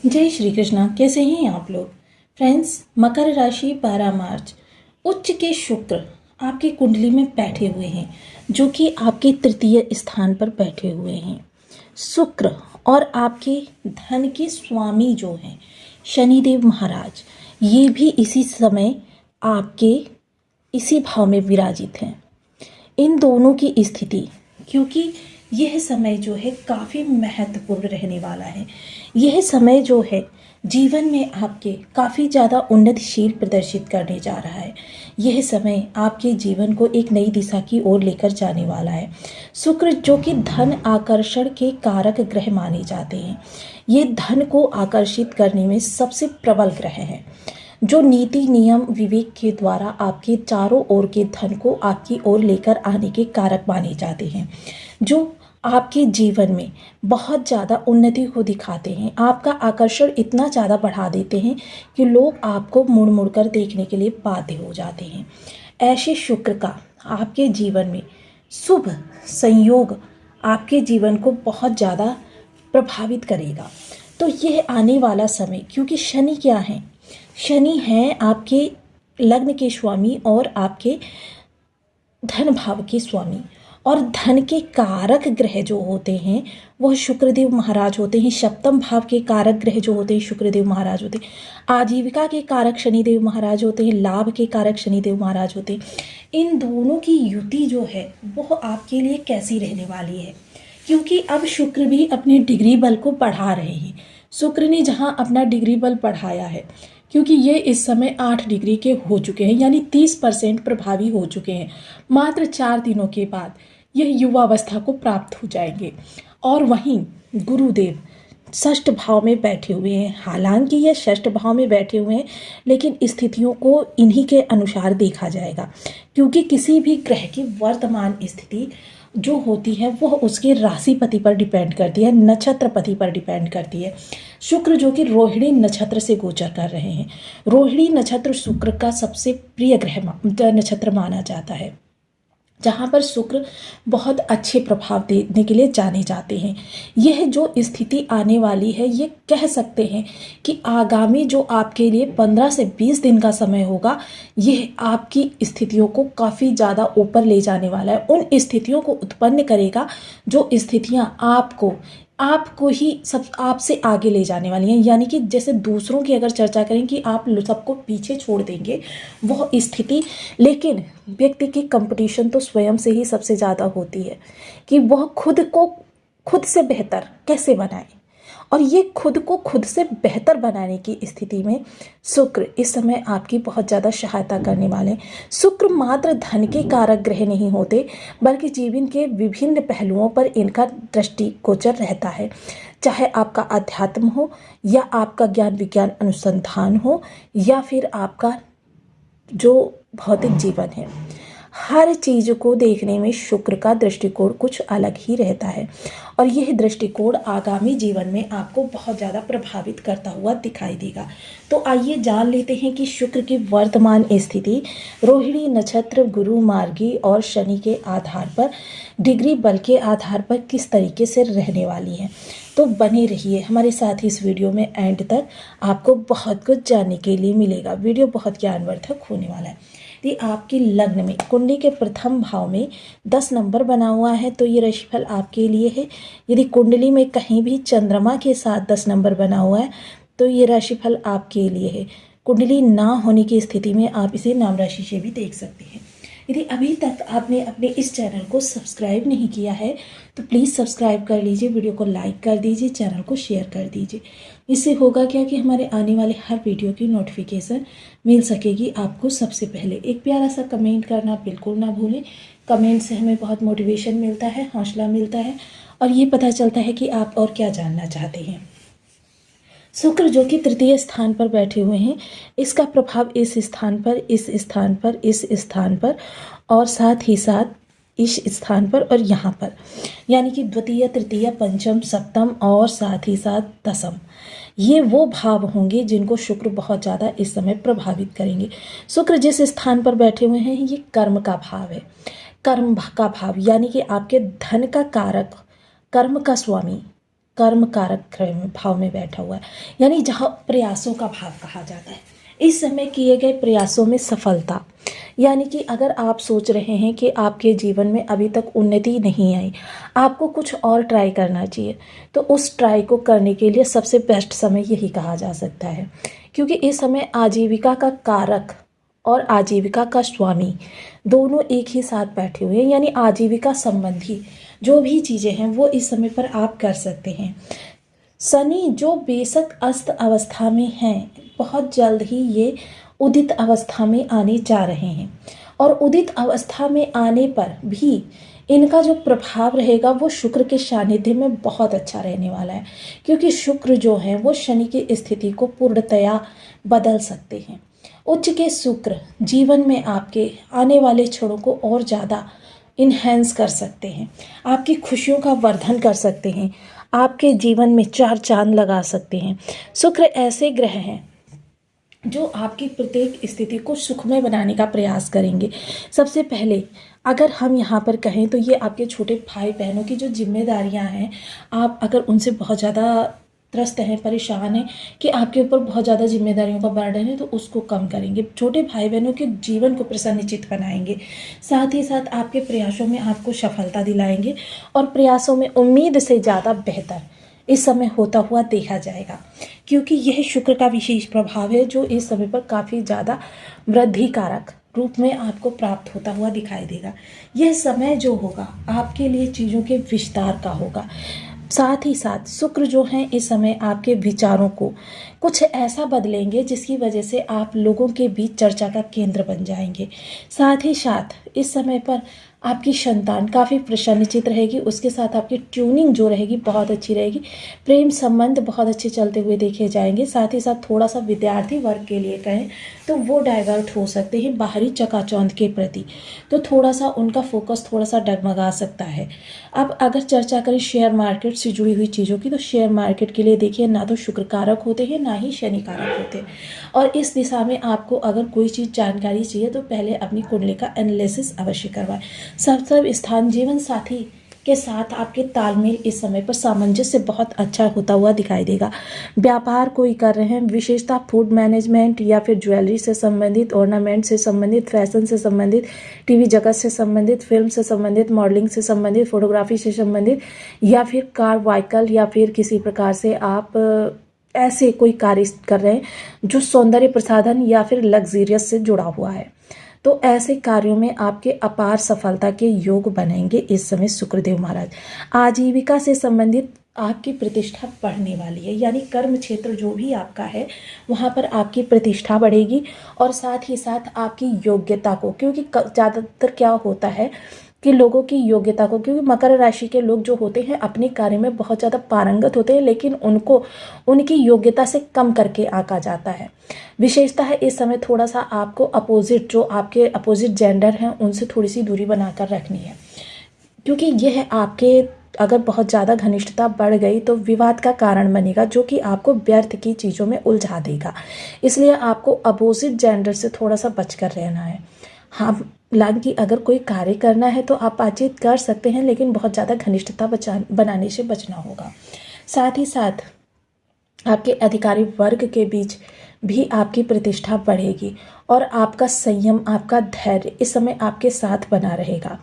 जय श्री कृष्णा। कैसे हैं आप लोग फ्रेंड्स। मकर राशि 12 मार्च। उच्च के शुक्र आपकी कुंडली में बैठे हुए हैं, जो कि आपके तृतीय स्थान पर बैठे हुए हैं। शुक्र और आपके धन के स्वामी जो हैं शनिदेव महाराज, ये भी इसी समय आपके इसी भाव में विराजित हैं। इन दोनों की स्थिति, क्योंकि यह समय जो है काफ़ी महत्वपूर्ण रहने वाला है। यह समय जो है जीवन में आपके काफ़ी ज़्यादा उन्नतिशील प्रदर्शित करने जा रहा है। यह समय आपके जीवन को एक नई दिशा की ओर लेकर जाने वाला है। शुक्र जो कि धन आकर्षण के कारक ग्रह माने जाते हैं, ये धन को आकर्षित करने में सबसे प्रबल ग्रह हैं, जो नीति नियम विवेक के द्वारा आपके चारों ओर के धन को आपकी ओर लेकर आने के कारक माने जाते हैं, जो आपके जीवन में बहुत ज़्यादा उन्नति को दिखाते हैं। आपका आकर्षण इतना ज़्यादा बढ़ा देते हैं कि लोग आपको मुड़ मुड़ कर देखने के लिए बाध्य हो जाते हैं। ऐसे शुक्र का आपके जीवन में शुभ संयोग आपके जीवन को बहुत ज़्यादा प्रभावित करेगा। तो यह आने वाला समय, क्योंकि शनि क्या है, शनि है आपके लग्न के स्वामी और आपके धन भाव के स्वामी, और धन के कारक ग्रह जो होते हैं वह शुक्रदेव महाराज होते हैं। सप्तम भाव के कारक ग्रह जो होते हैं शुक्रदेव महाराज होते हैं। आजीविका के कारक शनिदेव महाराज होते हैं। लाभ के कारक शनिदेव महाराज होते हैं। इन दोनों की युति जो है वह आपके लिए कैसी रहने वाली है, क्योंकि अब शुक्र भी अपने डिग्री बल को बढ़ा रहे हैं। शुक्र ने जहाँ अपना डिग्री बल बढ़ाया है, क्योंकि ये इस समय 8 डिग्री के हो चुके हैं, यानी 30% प्रभावी हो चुके हैं। मात्र 4 दिनों के बाद यह युवावस्था को प्राप्त हो जाएंगे। और वहीं गुरुदेव षष्ठ भाव में बैठे हुए हैं। हालांकि यह षष्ठ भाव में बैठे हुए हैं, लेकिन स्थितियों को इन्हीं के अनुसार देखा जाएगा, क्योंकि किसी भी ग्रह की वर्तमान स्थिति जो होती है वह उसके राशिपति पर डिपेंड करती है, नक्षत्रपति पर डिपेंड करती है। शुक्र जो कि रोहिणी नक्षत्र से गोचर कर रहे हैं। रोहिणी नक्षत्र शुक्र का सबसे प्रिय ग्रह नक्षत्र माना जाता है, जहाँ पर शुक्र बहुत अच्छे प्रभाव देने के लिए जाने जाते हैं। यह जो स्थिति आने वाली है, ये कह सकते हैं कि आगामी जो आपके लिए 15 से 20 दिन का समय होगा, यह आपकी स्थितियों को काफ़ी ज़्यादा ऊपर ले जाने वाला है। उन स्थितियों को उत्पन्न करेगा जो स्थितियाँ आपको ही सब आपसे आगे ले जाने वाली हैं। यानी कि जैसे दूसरों की अगर चर्चा करें कि आप सबको पीछे छोड़ देंगे वह स्थिति, लेकिन व्यक्ति की कंपटीशन तो स्वयं से ही सबसे ज़्यादा होती है कि वह खुद को खुद से बेहतर कैसे बनाए। और ये खुद को खुद से बेहतर बनाने की स्थिति में शुक्र इस समय आपकी बहुत ज़्यादा सहायता करने वाले हैं। शुक्र मात्र धन के कारक ग्रह नहीं होते, बल्कि जीवन के विभिन्न पहलुओं पर इनका दृष्टिगोचर रहता है। चाहे आपका अध्यात्म हो, या आपका ज्ञान विज्ञान अनुसंधान हो, या फिर आपका जो भौतिक जीवन है, हर चीज़ को देखने में शुक्र का दृष्टिकोण कुछ अलग ही रहता है। और यह दृष्टिकोण आगामी जीवन में आपको बहुत ज़्यादा प्रभावित करता हुआ दिखाई देगा। तो आइए जान लेते हैं कि शुक्र की वर्तमान स्थिति रोहिणी नक्षत्र, गुरु मार्गी और शनि के आधार पर, डिग्री बल के आधार पर किस तरीके से रहने वाली है। तो बने रहिए हमारे साथ इस वीडियो में, एंड तक आपको बहुत कुछ जानने के लिए मिलेगा। वीडियो बहुत ज्ञानवर्धक होने वाला है। यदि आपकी लग्न में कुंडली के प्रथम भाव में 10 नंबर बना हुआ है तो ये राशिफल आपके लिए है। यदि कुंडली में कहीं भी चंद्रमा के साथ 10 नंबर बना हुआ है तो ये राशिफल आपके लिए है। कुंडली ना होने की स्थिति में आप इसे नाम राशि से भी देख सकते हैं। यदि अभी तक आपने अपने इस चैनल को सब्सक्राइब नहीं किया है तो प्लीज़ सब्सक्राइब कर लीजिए, वीडियो को लाइक कर दीजिए, चैनल को शेयर कर दीजिए। इससे होगा क्या कि हमारे आने वाले हर वीडियो की नोटिफिकेशन मिल सकेगी आपको सबसे पहले। एक प्यारा सा कमेंट करना बिल्कुल ना भूलें। कमेंट से हमें बहुत मोटिवेशन मिलता है, हौसला मिलता है, और ये पता चलता है कि आप और क्या जानना चाहते हैं। शुक्र जो कि तृतीय स्थान पर बैठे हुए हैं, इसका प्रभाव इस स्थान पर, इस स्थान पर, इस स्थान पर, और साथ ही साथ इस स्थान पर और यहाँ पर, यानी कि द्वितीय, तृतीय, पंचम, सप्तम और साथ ही साथ दसम, ये वो भाव होंगे जिनको शुक्र बहुत ज़्यादा इस समय प्रभावित करेंगे। शुक्र जिस स्थान पर बैठे हुए हैं ये कर्म का भाव है। कर्म का भाव यानी कि आपके धन का कारक, कर्म का स्वामी कर्म कारक भाव में बैठा हुआ है, यानी जहाँ प्रयासों का भाव कहा जाता है। इस समय किए गए प्रयासों में सफलता, यानी कि अगर आप सोच रहे हैं कि आपके जीवन में अभी तक उन्नति नहीं आई, आपको कुछ और ट्राई करना चाहिए, तो उस ट्राई को करने के लिए सबसे बेस्ट समय यही कहा जा सकता है। क्योंकि इस समय आजीविका का कारक और आजीविका का स्वामी दोनों एक ही साथ बैठे हुए हैं, यानी आजीविका संबंधी जो भी चीज़ें हैं वो इस समय पर आप कर सकते हैं। शनि जो बेशक अस्त अवस्था में हैं, बहुत जल्द ही ये उदित अवस्था में आने जा रहे हैं, और उदित अवस्था में आने पर भी इनका जो प्रभाव रहेगा वो शुक्र के सानिध्य में बहुत अच्छा रहने वाला है। क्योंकि शुक्र जो है वो शनि की स्थिति को पूर्णतया बदल सकते हैं। उच्च के शुक्र जीवन में आपके आने वाले क्षणों को और ज़्यादा इन्हेंस कर सकते हैं, आपकी खुशियों का वर्धन कर सकते हैं, आपके जीवन में चार चांद लगा सकते हैं। शुक्र ऐसे ग्रह हैं जो आपकी प्रत्येक स्थिति को सुखमय बनाने का प्रयास करेंगे। सबसे पहले अगर हम यहाँ पर कहें तो ये आपके छोटे भाई बहनों की जो जिम्मेदारियाँ हैं, आप अगर उनसे बहुत ज़्यादा त्रस्त हैं, परेशान हैं कि आपके ऊपर बहुत ज़्यादा जिम्मेदारियों का बर्डन है, तो उसको कम करेंगे। छोटे भाई बहनों के जीवन को प्रसन्नचित्त बनाएंगे, साथ ही साथ आपके प्रयासों में आपको सफलता दिलाएंगे, और प्रयासों में उम्मीद से ज़्यादा बेहतर इस समय होता हुआ देखा जाएगा। क्योंकि यह शुक्र का विशेष प्रभाव है जो इस समय पर काफ़ी ज़्यादा वृद्धि कारक रूप में आपको प्राप्त होता हुआ दिखाई देगा। यह समय जो होगा आपके लिए चीज़ों के विस्तार का होगा। साथ ही साथ शुक्र जो हैं इस समय आपके विचारों को कुछ ऐसा बदलेंगे जिसकी वजह से आप लोगों के बीच चर्चा का केंद्र बन जाएंगे। साथ ही साथ इस समय पर आपकी संतान काफ़ी प्रसन्नचित्त रहेगी, उसके साथ आपकी ट्यूनिंग जो रहेगी बहुत अच्छी रहेगी, प्रेम संबंध बहुत अच्छे चलते हुए देखे जाएंगे। साथ ही साथ थोड़ा सा विद्यार्थी वर्ग के लिए कहें तो वो डाइवर्ट हो सकते हैं बाहरी चकाचौंध के प्रति, तो थोड़ा सा उनका फोकस थोड़ा सा डगमगा सकता है। अब अगर चर्चा करें शेयर मार्केट से जुड़ी हुई चीज़ों की, तो शेयर मार्केट के लिए देखिए ना तो शुक्र कारक होते हैं ना ही शनि कारक होते हैं, और इस दिशा में आपको अगर कोई चीज़ जानकारी चाहिए तो पहले अपनी कुंडली का एनालिसिस अवश्य करवाएं। सप्तम स्थान जीवन साथी के साथ आपके तालमेल इस समय पर सामंजस्य बहुत अच्छा होता हुआ दिखाई देगा। व्यापार कोई कर रहे हैं, विशेषता फूड मैनेजमेंट या फिर ज्वेलरी से संबंधित, ऑर्नामेंट से संबंधित, फैशन से संबंधित, टीवी जगत से संबंधित, फिल्म से संबंधित, मॉडलिंग से संबंधित, फोटोग्राफी से संबंधित, या फिर कार व्हीकल या फिर किसी प्रकार से आप ऐसे कोई कार्य कर रहे हैं जो सौंदर्य प्रसाधन या फिर लग्जरियस से जुड़ा हुआ है, तो ऐसे कार्यों में आपके अपार सफलता के योग बनेंगे इस समय शुक्रदेव महाराज। आजीविका से संबंधित आपकी प्रतिष्ठा बढ़ने वाली है, यानी कर्म क्षेत्र जो भी आपका है वहाँ पर आपकी प्रतिष्ठा बढ़ेगी, और साथ ही साथ आपकी योग्यता को, क्योंकि ज़्यादातर क्या होता है कि लोगों की योग्यता को, क्योंकि मकर राशि के लोग जो होते हैं अपने कार्य में बहुत ज़्यादा पारंगत होते हैं, लेकिन उनको उनकी योग्यता से कम करके आंका जाता है। विशेषता है इस समय थोड़ा सा आपको अपोजिट, जो आपके अपोजिट जेंडर हैं उनसे थोड़ी सी दूरी बनाकर रखनी है, क्योंकि यह आपके अगर बहुत ज़्यादा घनिष्ठता बढ़ गई तो विवाद का कारण बनेगा, जो कि आपको व्यर्थ की चीज़ों में उलझा देगा। इसलिए आपको अपोजिट जेंडर से थोड़ा सा बचकर रहना है। हाँ, हालांकि अगर कोई कार्य करना है तो आप बातचीत कर सकते हैं, लेकिन बहुत ज़्यादा घनिष्ठता बनाने से बचना होगा। साथ ही साथ आपके अधिकारी वर्ग के बीच भी आपकी प्रतिष्ठा बढ़ेगी, और आपका संयम, आपका धैर्य इस समय आपके साथ बना रहेगा।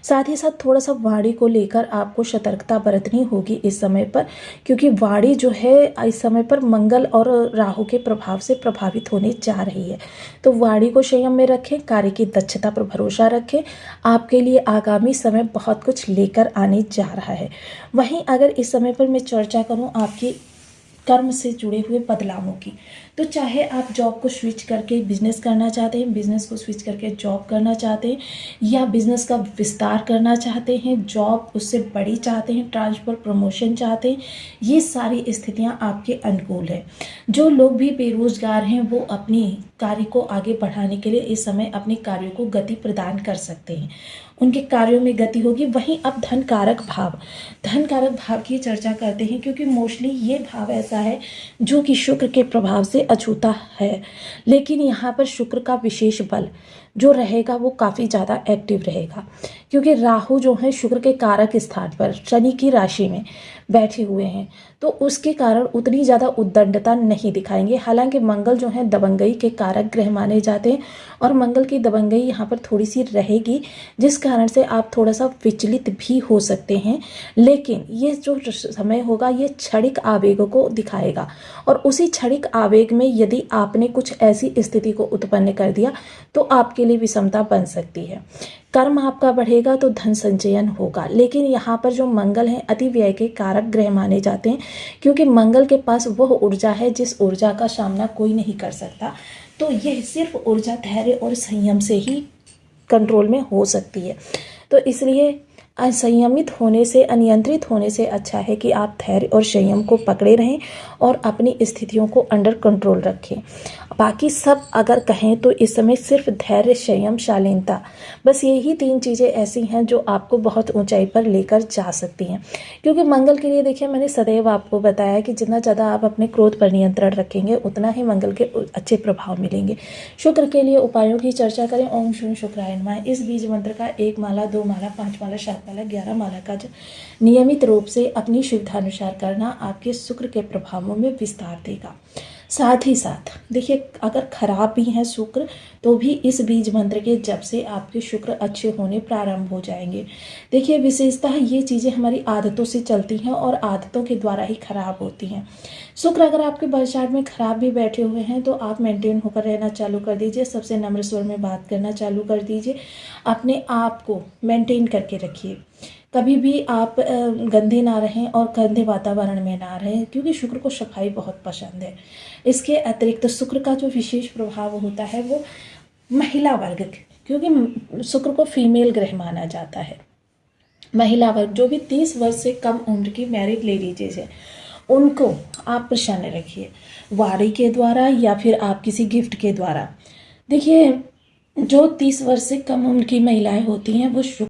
साथ ही साथ थोड़ा सा वाणी को लेकर आपको सतर्कता बरतनी होगी इस समय पर, क्योंकि वाणी जो है इस समय पर मंगल और राहु के प्रभाव से प्रभावित होने जा रही है, तो वाणी को संयम में रखें, कार्य की दक्षता पर भरोसा रखें। आपके लिए आगामी समय बहुत कुछ लेकर आने जा रहा है। वहीं अगर इस समय पर मैं चर्चा करूँ आपकी कर्म से जुड़े हुए बदलावों की, तो चाहे आप जॉब को स्विच करके बिजनेस करना चाहते हैं, बिजनेस को स्विच करके जॉब करना चाहते हैं, या बिजनेस का विस्तार करना चाहते हैं, जॉब उससे बड़ी चाहते हैं, ट्रांसफर प्रमोशन चाहते हैं, ये सारी स्थितियां आपके अनुकूल है। जो लोग भी बेरोजगार हैं वो अपनी कार्य को आगे बढ़ाने के लिए इस समय अपने कार्यों को गति प्रदान कर सकते हैं, उनके कार्यों में गति होगी। वहीं अब धन कारक भाव की चर्चा करते हैं, क्योंकि मोस्टली ये भाव ऐसा है जो कि शुक्र के प्रभाव से अछूता है, लेकिन यहाँ पर शुक्र का विशेष बल जो रहेगा वो काफ़ी ज़्यादा एक्टिव रहेगा, क्योंकि राहु जो है शुक्र के कारक स्थान पर शनि की राशि में बैठे हुए हैं, तो उसके कारण उतनी ज़्यादा उद्दंडता नहीं दिखाएंगे। हालांकि मंगल जो है दबंगई के कारक ग्रह माने जाते हैं और मंगल की दबंगई यहाँ पर थोड़ी सी रहेगी, जिस कारण से आप थोड़ा सा विचलित भी हो सकते हैं। लेकिन ये जो समय होगा ये क्षणिक आवेगों को दिखाएगा, और उसी क्षणिक आवेग में यदि आपने कुछ ऐसी स्थिति को उत्पन्न कर दिया तो आपके लिए विषमता बन सकती है। कर्म आपका बढ़ेगा तो धन संचयन होगा, लेकिन यहाँ पर जो मंगल है अति व्यय के कारक ग्रह माने जाते हैं, क्योंकि मंगल के पास वह ऊर्जा है जिस ऊर्जा का सामना कोई नहीं कर सकता। तो यह सिर्फ ऊर्जा धैर्य और संयम से ही कंट्रोल में हो सकती है। तो इसलिए असंयमित होने से, अनियंत्रित होने से अच्छा है कि आप धैर्य और संयम को पकड़े रहें और अपनी स्थितियों को अंडर कंट्रोल रखें। बाकी सब अगर कहें तो इस समय सिर्फ धैर्य, संयम, शालीनता, बस यही 3 चीज़ें ऐसी हैं जो आपको बहुत ऊंचाई पर लेकर जा सकती हैं। क्योंकि मंगल के लिए देखिए, मैंने सदैव आपको बताया कि जितना ज़्यादा आप अपने क्रोध पर नियंत्रण रखेंगे उतना ही मंगल के अच्छे प्रभाव मिलेंगे। शुक्र के लिए उपायों की चर्चा करें। ओम शून्य शुक्राय नमः। इस बीज मंत्र का 1 माला, 2 माला, 5 माला, 7 माला, 11 माला का नियमित रूप से अपनी सुविधानुसार करना आपके शुक्र के प्रभावों में विस्तार देगा। साथ ही साथ देखिए, अगर खराब भी है शुक्र तो भी इस बीज मंत्र के जप से आपके शुक्र अच्छे होने प्रारंभ हो जाएंगे। देखिए, विशेषतः ये चीज़ें हमारी आदतों से चलती हैं और आदतों के द्वारा ही खराब होती हैं। शुक्र अगर आपके बर्थ चार्ट में खराब भी बैठे हुए हैं तो आप मेंटेन होकर रहना चालू कर दीजिए। सबसे नम्र स्वर में बात करना चालू कर दीजिए। अपने आप को मेंटेन करके रखिए। कभी भी आप गंदे ना रहें और गंदे वातावरण में ना रहें, क्योंकि शुक्र को सफाई बहुत पसंद है। इसके अतिरिक्त शुक्र का जो विशेष प्रभाव होता है वो महिला वर्ग, क्योंकि शुक्र को फीमेल ग्रह माना जाता है। महिला वर्ग जो भी 30 वर्ष से कम उम्र की मैरिड लेडीज हैं उनको आप प्रसन्न रखिए, वाणी के द्वारा या फिर आप किसी गिफ्ट के द्वारा। देखिए, जो 30 वर्ष से कम उम्र की महिलाएं होती हैं वो